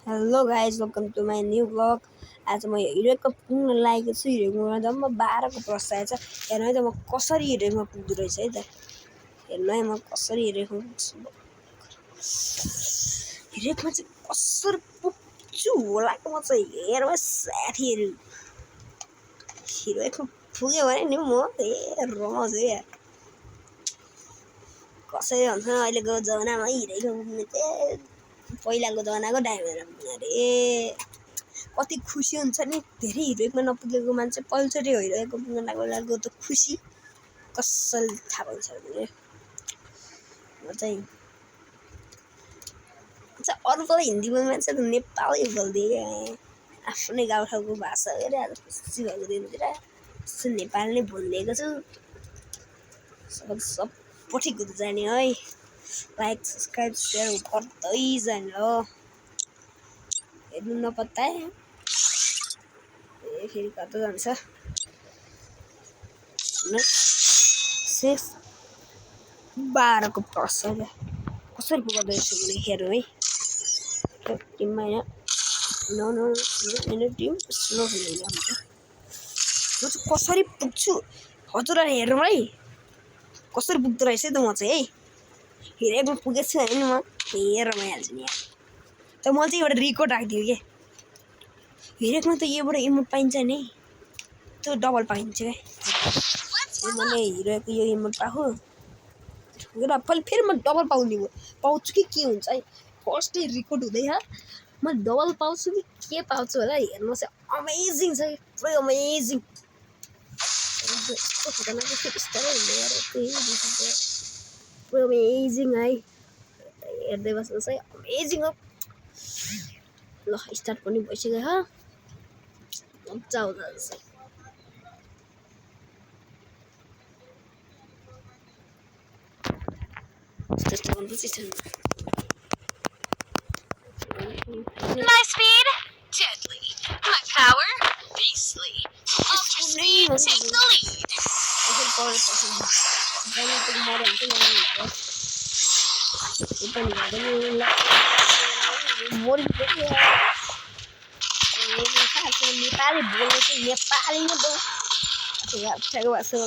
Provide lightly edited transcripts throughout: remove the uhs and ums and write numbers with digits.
Hello guys welcome to my new blog. आज म हिरोको पुग्न लागेको छु। हिरोकमा जम्मा 12को प्रश्न आएछ। हेर्नु है त म कसरी हिरोकमा पुग्दो रहेछ है त। हेर्नु है म कसरी हिरोकमा पुग्छु। हिरोकमा चाहिँ कसरी पुग्छु होला कि म चाहिँ हेर्नु साथीहरू। हिरोकमा पुग्यो भने नि म रमाउँछु यार। कसरी भन्छ अहिलेको जमानामा हिरोकमा पुग्ने चाहिँ पहिलाको जमानाको ड्राइभर अरे कति खुसी हुन्छ नि। धेरै हिरोकमा नपुगेको मान्छे पहिलोचोटि हिरोकमा पुग्न लागेको त खुसी कसरी थाहा पाउँछ भने म चाहिँ अरू त हिन्दी बोल्ने मान्छे त नेपाली बोल्दिएँ। आफ्नै गाउँठाउँको भाषा हेरेर आज खुसी भएको दिनतिर नेपाली नै बोलिदिएको छु। सबपट्टि कुद जाने है। लाइक सब्सक्राइब सेयर गर्दै जाने हो। हेर्नु नपत्याए फेरि कता जान्छ 12को प्रश्न कसरी पुग्दो रहेछ भने हेरौँ है। टिममा होइन टिम स्लो हुँदैन। म चाहिँ कसरी पुग्छु हजुरहरू हेरौँ है कसरी पुग्दो रहेछ त। म चाहिँ है हिरोकमा पुगेको छु होइन। म रमाइहाल्छु नि यार। त म चाहिँ एउटा रिकर्ड राखिदियो कि हिरोकमा त योबाट इमोट पाइन्छ नि। त्यो डबल पाइन्छ क्या। मैले हिरोको यो इमोट पाएको फेरि म डबल पाउँछु कि के हुन्छ है। फर्स्टै रिकर्ड हुँदैछ म डबल पाउँछु कि के पाउँछु होला। हेर्नु चाहिँ अमेजिङ छ पुरै अमेजिङ। पुरै अमेजिङ है। हेर्दै बस्नुहोस् है अमेजिङ हो। ल स्टार्ट पनि भइसक्यो ह। मजा आउँछ। My speed? Deadly. My power? Beastly. Ultra speed, take the lead. Nepali बोल्नु चाहिँ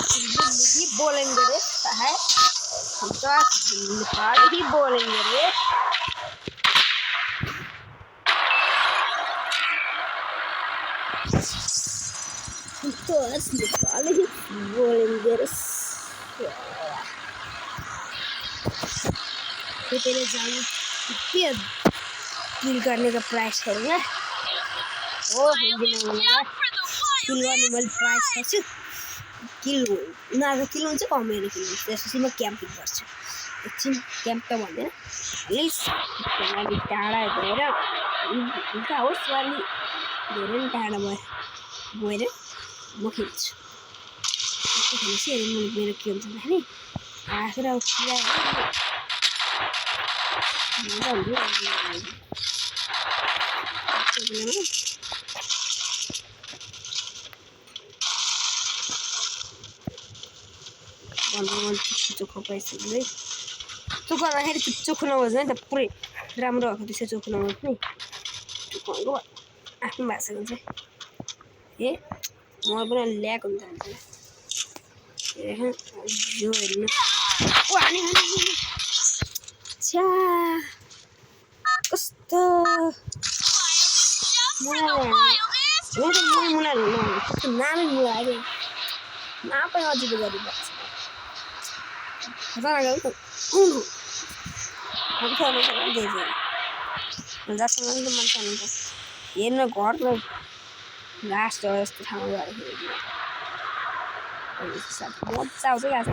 नेपाली नै बोलेंगे रे साहब। नेपाली बोलेंगे रे। तो नेपाली बोलेंगे रे। पहले जाऊँ किल करने का प्राइस करूँगा। ओ हिंदी में बोलूँगा किल करने वाली प्राइस खाछु। किल उनीहरूको किल हुन्छ कमेरो किल हुन्छ। त्यसपछि म क्याम्पिङ गर्छु। एकछिन क्याम्प त भन्दैन प्लिज अलि टाढा गएर उल्टा होस् अलि धेरै नै टाढा गएर म खेल्छु। खेल्छु मेरो के हुन्छ भन्दाखेरि आफूले चोखो पाइसक्यो है। चोखो गर्दाखेरि चोखो नबज्नु है त पुरै राम्रो भएको त्यसै चोखो नबज्नु नि। चोखो आफ्नो भाषा हुन्छ ए म पनि ल्याक हुन्छ यो हेर्नु छ्या कस्तो नामै मुलायो नापै अजिबो गरिरहेको जसमा मान्छे हेर्न घरमा घाँस जस्तो ठाउँमा गएर मजा आउँछ घाँस लस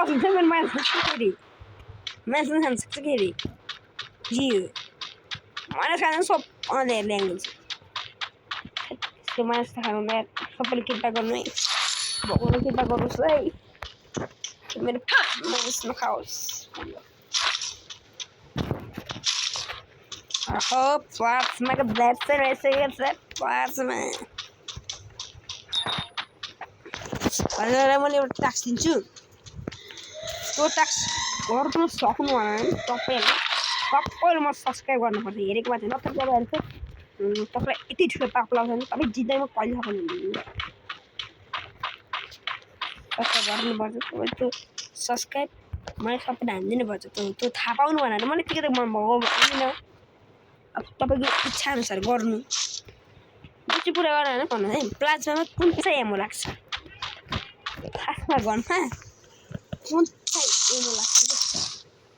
हुन्छ मेरो मान्छे सक्दाखेरि मान्छे खान सक्छ के अरे जी मान्छे खान सब ल्याङ्ग्वेज त्यो मान्छे खानु सबैले कृपा गर्नु है। भगवान् कृपा गर्नुहोस् है मेरो मानिस नखाओस्। प्लाट्समा ब्ल्याट्सै रहेछ प्लाट्समा हजुरलाई मैले एउटा टास्क दिन्छु। त्यो टास्क गर्नु सक्नु भने तपाईँहरूले सबैले म सब्सक्राइब गर्नुपर्छ हेरेको मात्रै नत्र तपाईँहरू चाहिँ तपाईँलाई यति ठुलो पाप लाग्छ भने तपाईँ जित्दैमा कहिले पनि हुँदैन सब्सक्राइब गर्नुपर्छ त्यो सब्सक्राइब मलाई सबैले हानिदिनु पर्छ त्यो थाहा पाउनु भनेर मैले के मन भएको भन्दिनँ अब तपाईँको इच्छा अनुसार गर्नु बेसी पुरा गरेर होइन भन्नु है प्लाज्मामा कुन चाहिँ एमो लाग्छ खासमा गनमा कुन चाहिँ एमो लाग्छ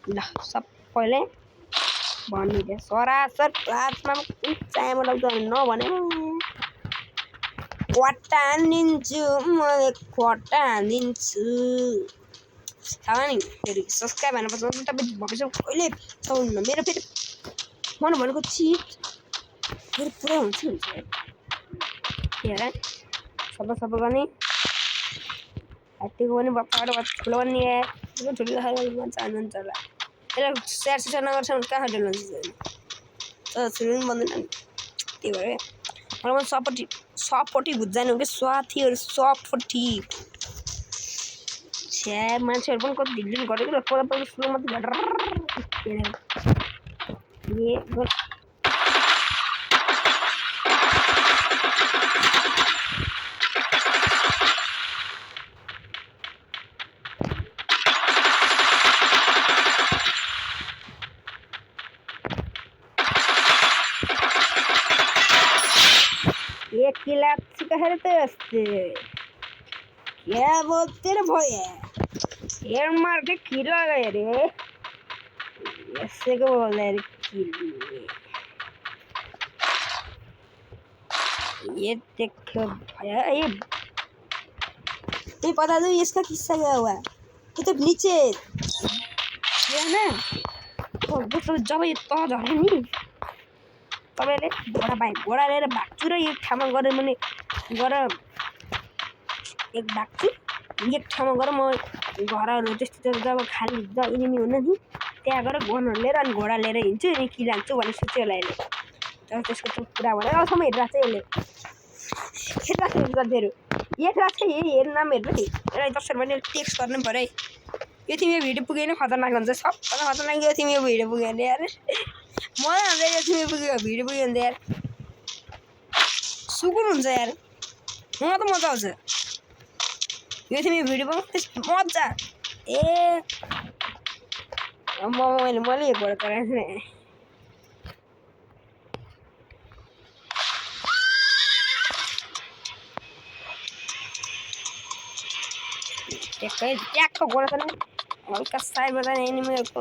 ल सबैले भनिदिए सरासर प्लाज्मामा कुन चाहिँ एमो लाग्छ नभने क्वाटा हानिदिन्छु म क्वाटा हानिदिन्छु थाहा नि फेरि सब्सक्राइब हान्नुपर्छ तपाईँ भविष्यमा कहिले पाउनुहुन्न मेरो फेरि मैले भनेको चिज फेरि पुरा हुन्छ हेर सबै गर्ने हात्तीको पनि बप्पाबाट ठुलो पनि ठुलो चाहनुहुन्छ होला यसलाई स्याहार सुसार नगर्छ भने कहाँ डेल्नु तर ठुलो पनि बन्दैन त्यही भएर मलाई पनि सपट्टि बुझ्दैन कि साथीहरू सपट्टि छ्या मान्छेहरू पनि कति ढिल गरेको र पहिला सुरु मात्रै एक किला कहते क्या बोलते रे भैया यार मार के किला गए रे ऐसे को बोल रहे रे ये देखो भैया ये पता नहीं इसका किस्सा क्या हुआ ये तो नीचे ये ना तो दूसरा जब ये तो झरे नहीं तपाईँले घोडा लिएर भाग्छु र एक ठाउँमा गएर मैले गएर एक भाग्छु एक ठाउँमा गएर म घरहरू त्यस्तो जब खाली इनिमी हुन्न नि त्यहाँ गएर गनहरू लिएर अनि घोडा लिएर हिँड्छु अनि कि लान्छु भनेर सोच्यो होला यसले तर त्यसको त्यो कुरा भने अहिलेसम्म हेरिरहेको छ यसले हेरिरहेको गर्दैहरू हेरिरहेको छ हेर्नु नाम हेर्नु नि यसलाई जसरी भने टेक्स्ट गर्नु पऱ्यो है यो तिमी भिडियो पुगेन खतरनाक हुन्छ सबभन्दा खतरनाक यो तिमी भिडियो पुग्यो भने यार मलाई हुन्छ यो तिमी पुग्यो भिडियो पुग्यो भने यार सुकुन हुन्छ यार मलाई त मजा आउँछ यो तिमी भिडियो पुग्नु मजा ए मैले यो घोडा चलाएको छु ट्याक्क घोडा चलाउने हल्का साइडमा जाने एनिमीहरूको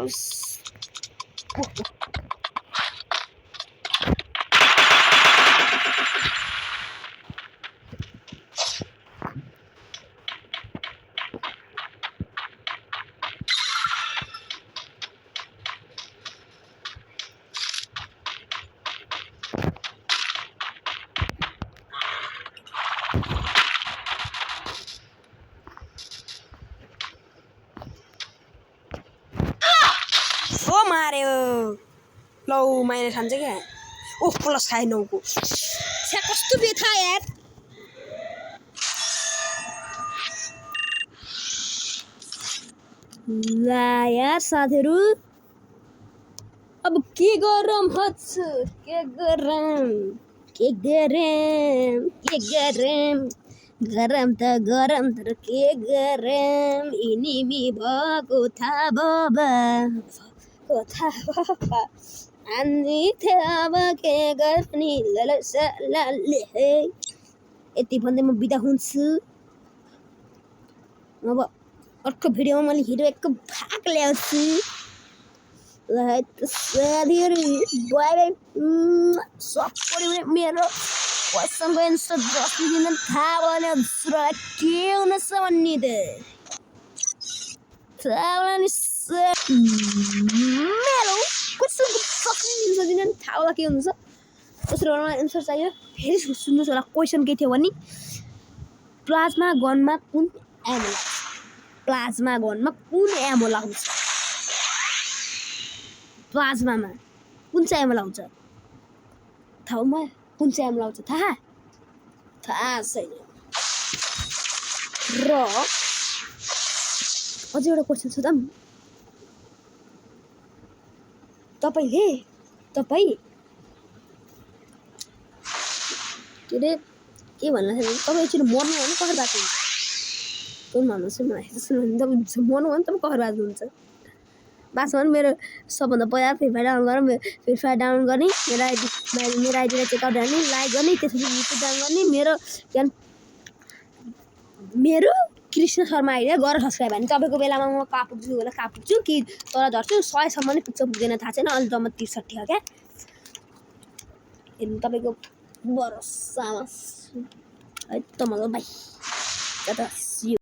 मार्यो लौ मैले खान्छ क्या ओ प्लस खाए 9 को छ्या कस्तो बेथा यार ला यार साथीहरू अब के गरम हछ के गरम गरम त गरम तर के गरम इनिमी भएको थाहा बाबा कथा अनि अब के गर्ने ललसलाले यति भन्दै म बिदा हुन्छु अब अर्को भिडियोमा मैले हिरोको भाग ल्याउँछु ल साथीहरू बाइ बाइ सबैले मेरो क्वेसनको एन्सर जसले दिन थाहा भने सुरुवात के हुनेछ भन्ने त थाहा भने मेरो क्वेसनको जसले दिन थाहा होला के हुन्छ त्यसरी मलाई एन्सर चाहियो फेरि सुन्नुहोस् होला क्वेसन के थियो भने प्लाज्मा गनमा कुन एमो लाग्छ प्लाज्मामा कुन चाहिँ एमो लाउँछ ठाउँमा कुन चाहिँ एमो लाउँछ थाहा छैन र अझै एउटा क्वेसन सोधौँ तपाईँ के अरे के भन्न थालेँ तपाईँ एकचोटि मर्नु भने कहर बाँच्नु हुन्छ कुन भन्नुहोस् न मलाई सुन्नु तपाईँ मर्नु भने तपाईँ कहर बाँच्नु हुन्छ बाँच्नु भने मेरो सबभन्दा पहिला फ्री फायर डाउनलोड गर्ने मेरो आइडीलाई चेकआउट गर्ने लाइक गर्ने त्यसपछि युट्युब डाउन गर्ने मेरो कृष्ण शर्मा आइडिया गरेर सब्सक्राइब गर्ने तपाईँको बेलामा म कहाँ पुग्छु कि तल झर्छु 100सम्म नै पुग्दैन थाहा छैन अहिले जम्मा 63 हो क्या हेर्नु तपाईँको भरोसामा है त मलाई बाई